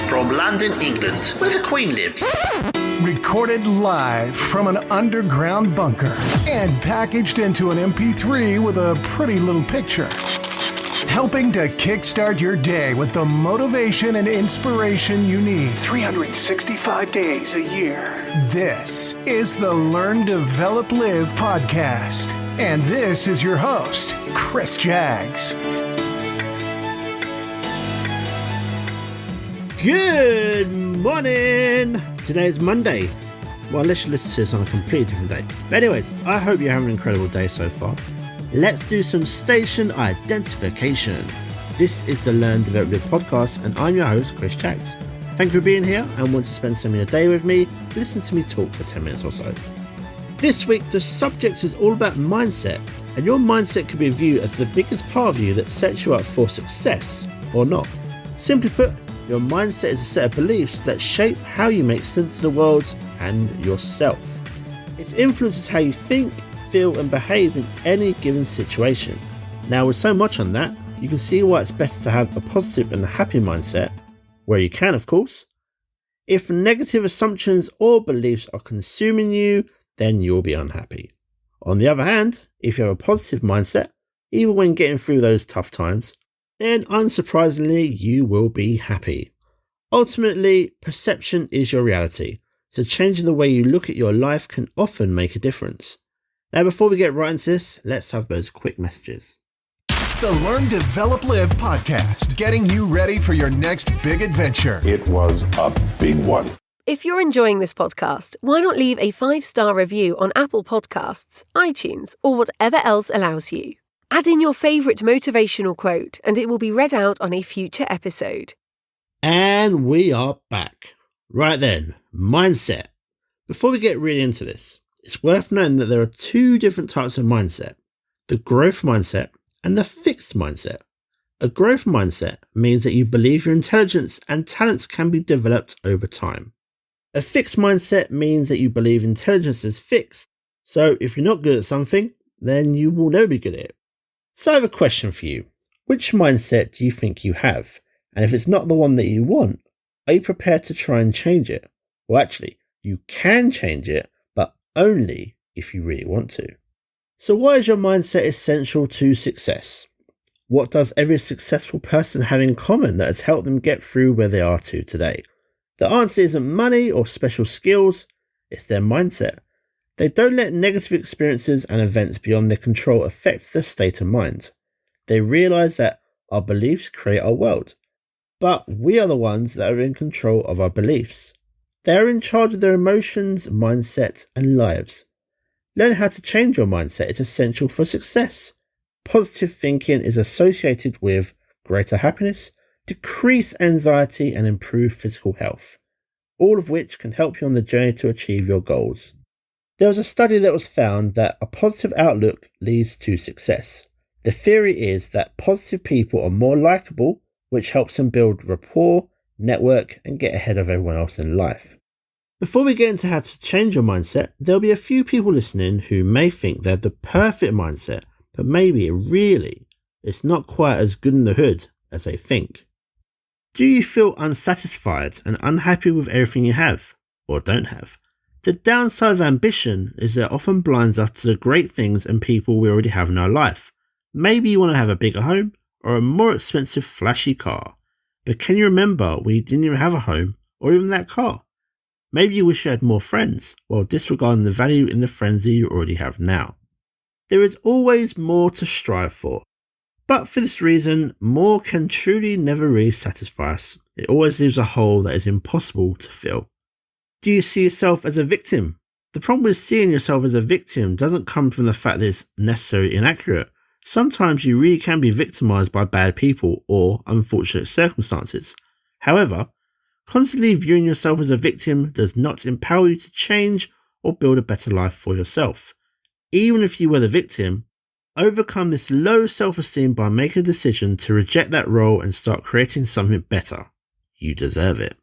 From London, England, where the Queen lives. Recorded live from an underground bunker and packaged into an MP3 with a pretty little picture. Helping to kickstart your day with the motivation and inspiration you need 365 days a year. This is the Learn, Develop, Live podcast. And this is your host, Chris Jaggs. Good morning! Today's Monday. Well, unless you listen to this on a completely different day. But anyways, I hope you're having an incredible day so far. Let's do some station identification. This is the Learn, Develop, Live podcast, and I'm your host, Chris Jaggs. Thank you for being here and want to spend some of your day with me. Listen to me talk for 10 minutes or so. This week, the subject is all about mindset, and your mindset could be viewed as the biggest part of you that sets you up for success, or not. Simply put, your mindset is a set of beliefs that shape how you make sense of the world and yourself. It influences how you think, feel and behave in any given situation. Now, with so much on that, you can see why it's better to have a positive and happy mindset, where you can, of course. If negative assumptions or beliefs are consuming you, then you'll be unhappy. On the other hand, if you have a positive mindset, even when getting through those tough times, then unsurprisingly, you will be happy. Ultimately, perception is your reality, so changing the way you look at your life can often make a difference. Now, before we get right into this, let's have those quick messages. The Learn, Develop, Live podcast, getting you ready for your next big adventure. It was a big one. If you're enjoying this podcast, why not leave a 5-star review on Apple Podcasts, iTunes, or whatever else allows you? Add in your favourite motivational quote and it will be read out on a future episode. And we are back. Right then, mindset. Before we get really into this, it's worth noting that there are two different types of mindset, the growth mindset and the fixed mindset. A growth mindset means that you believe your intelligence and talents can be developed over time. A fixed mindset means that you believe intelligence is fixed, so if you're not good at something, then you will never be good at it. So I have a question for you. Which mindset do you think you have? And if it's not the one that you want, are you prepared to try and change it? Well, actually, you can change it, but only if you really want to. So why is your mindset essential to success? What does every successful person have in common that has helped them get through where they are to today? The answer isn't money or special skills, it's their mindset. They don't let negative experiences and events beyond their control affect their state of mind. They realise that our beliefs create our world, but we are the ones that are in control of our beliefs. They are in charge of their emotions, mindsets and lives. Learning how to change your mindset is essential for success. Positive thinking is associated with greater happiness, decreased anxiety and improved physical health, all of which can help you on the journey to achieve your goals. There was a study that was found that a positive outlook leads to success. The theory is that positive people are more likable, which helps them build rapport, network, and get ahead of everyone else in life. Before we get into how to change your mindset, there'll be a few people listening who may think they have the perfect mindset, but maybe it's not quite as good in the hood as they think. Do you feel unsatisfied and unhappy with everything you have or don't have? The downside of ambition is that it often blinds us to the great things and people we already have in our life. Maybe you want to have a bigger home or a more expensive flashy car. But can you remember when you didn't even have a home or even that car? Maybe you wish you had more friends while disregarding the value in the friends that you already have now. There is always more to strive for. But for this reason, more can truly never really satisfy us. It always leaves a hole that is impossible to fill. Do you see yourself as a victim? The problem with seeing yourself as a victim doesn't come from the fact that it's necessarily inaccurate. Sometimes you really can be victimized by bad people or unfortunate circumstances. However, constantly viewing yourself as a victim does not empower you to change or build a better life for yourself. Even if you were the victim, overcome this low self-esteem by making a decision to reject that role and start creating something better. You deserve it.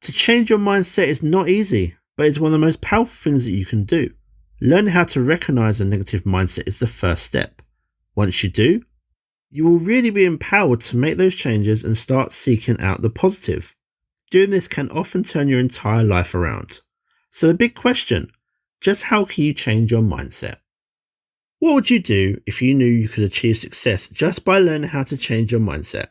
To change your mindset is not easy, but it's one of the most powerful things that you can do. Learning how to recognize a negative mindset is the first step. Once you do, You will really be empowered to make those changes and start seeking out the positive. Doing this can often turn your entire life around. So the big question, just how can you change your mindset? What would you do if you knew you could achieve success just by learning how to change your mindset?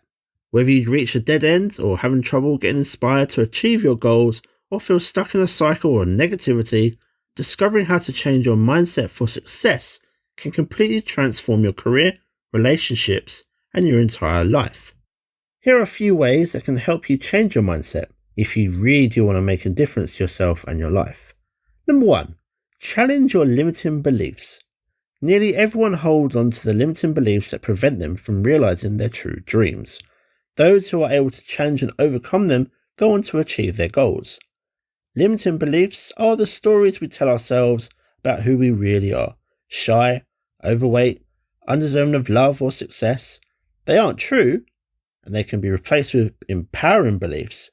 Whether you'd reach a dead end or having trouble getting inspired to achieve your goals or feel stuck in a cycle of negativity, discovering how to change your mindset for success can completely transform your career, relationships, and your entire life. Here are a few ways that can help you change your mindset if you really do want to make a difference to yourself and your life. Number 1, challenge your limiting beliefs. Nearly everyone holds on to the limiting beliefs that prevent them from realizing their true dreams. Those who are able to challenge and overcome them go on to achieve their goals. Limiting beliefs are the stories we tell ourselves about who we really are. Shy, overweight, undeserving of love or success. They aren't true, and they can be replaced with empowering beliefs.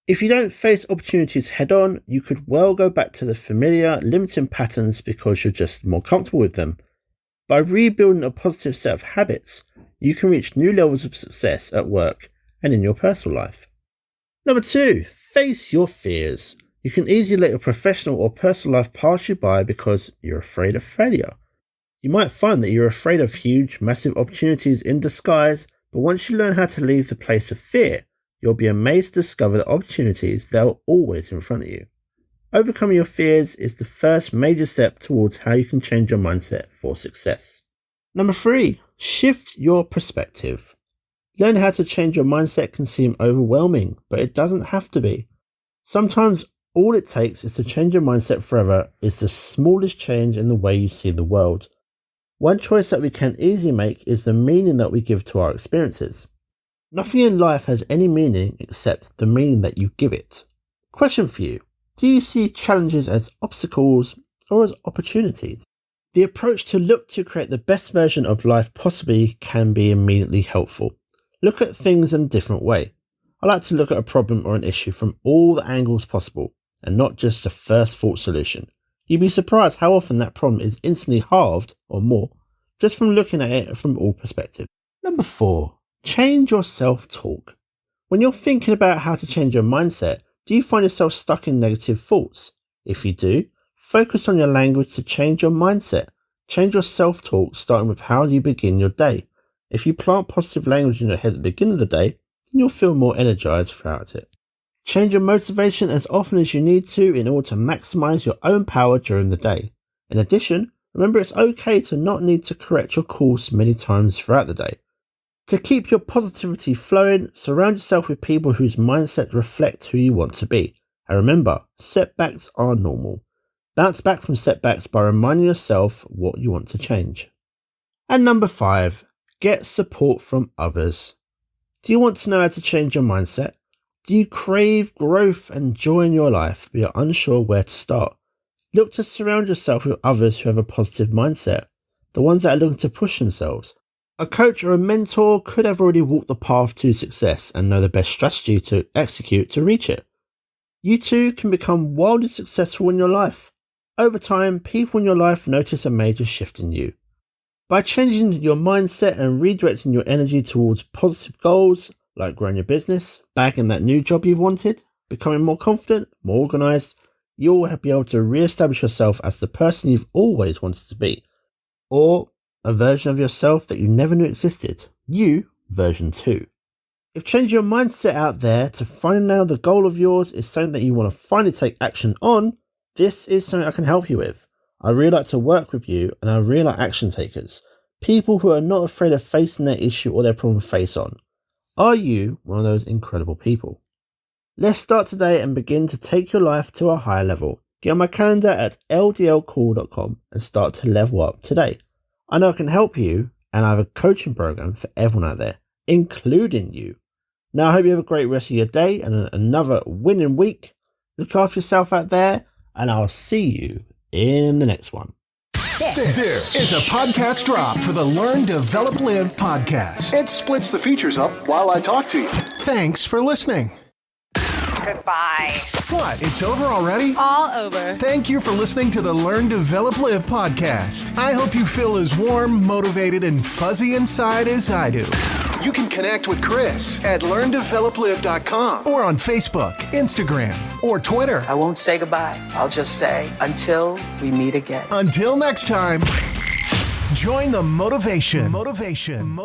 If you don't face opportunities head on, you could well go back to the familiar limiting patterns because you're just more comfortable with them. By rebuilding a positive set of habits, you can reach new levels of success at work and in your personal life. Number 2, face your fears. You can easily let your professional or personal life pass you by because you're afraid of failure. You might find that you're afraid of huge, massive opportunities in disguise, but once you learn how to leave the place of fear, you'll be amazed to discover the opportunities that are always in front of you. Overcoming your fears is the first major step towards how you can change your mindset for success. Number 3, shift your perspective. Learning how to change your mindset can seem overwhelming, but it doesn't have to be. Sometimes all it takes is to change your mindset forever is the smallest change in the way you see the world. One choice that we can easily make is the meaning that we give to our experiences. Nothing in life has any meaning except the meaning that you give it. Question for you. Do you see challenges as obstacles or as opportunities? The approach to look to create the best version of life possibly can be immediately helpful. Look at things in a different way. I like to look at a problem or an issue from all the angles possible and not just the first thought solution. You'd be surprised how often that problem is instantly halved or more just from looking at it from all perspectives. Number 4. Change your self-talk. When you're thinking about how to change your mindset, do you find yourself stuck in negative thoughts? If you do, focus on your language to change your mindset. Change your self-talk starting with how you begin your day. If you plant positive language in your head at the beginning of the day, then you'll feel more energized throughout it. Change your motivation as often as you need to in order to maximize your own power during the day. In addition, remember it's okay to not need to correct your course many times throughout the day. To keep your positivity flowing, surround yourself with people whose mindset reflect who you want to be. And remember, setbacks are normal. Bounce back from setbacks by reminding yourself what you want to change. And number 5, get support from others. Do you want to know how to change your mindset? Do you crave growth and joy in your life but you're unsure where to start? Look to surround yourself with others who have a positive mindset, the ones that are looking to push themselves. A coach or a mentor could have already walked the path to success and know the best strategy to execute to reach it. You too can become wildly successful in your life. Over time, people in your life notice a major shift in you. By changing your mindset and redirecting your energy towards positive goals, like growing your business, bagging that new job you've wanted, becoming more confident, more organized, you'll be able to re-establish yourself as the person you've always wanted to be. Or a version of yourself that you never knew existed. You, version 2. If changing your mindset out there to find out the goal of yours is something that you want to finally take action on, this is something I can help you with. I really like to work with you and I really like action takers. People who are not afraid of facing their issue or their problem face on. Are you one of those incredible people? Let's start today and begin to take your life to a higher level. Get on my calendar at ldlcall.com and start to level up today. I know I can help you, and I have a coaching program for everyone out there, including you. Now, I hope you have a great rest of your day and another winning week. Look after yourself out there, and I'll see you in the next one. This is a podcast drop for the Learn, Develop, Live podcast. It splits the features up while I talk to you. Thanks for listening. Goodbye. What? It's over already? All over. Thank you for listening to the Learn, Develop, Live podcast. I hope you feel as warm, motivated, and fuzzy inside as I do. You can connect with Chris at LearnDevelopLive.com or on Facebook, Instagram, or Twitter. I won't say goodbye. I'll just say until we meet again. Until next time, join the motivation. Motivation.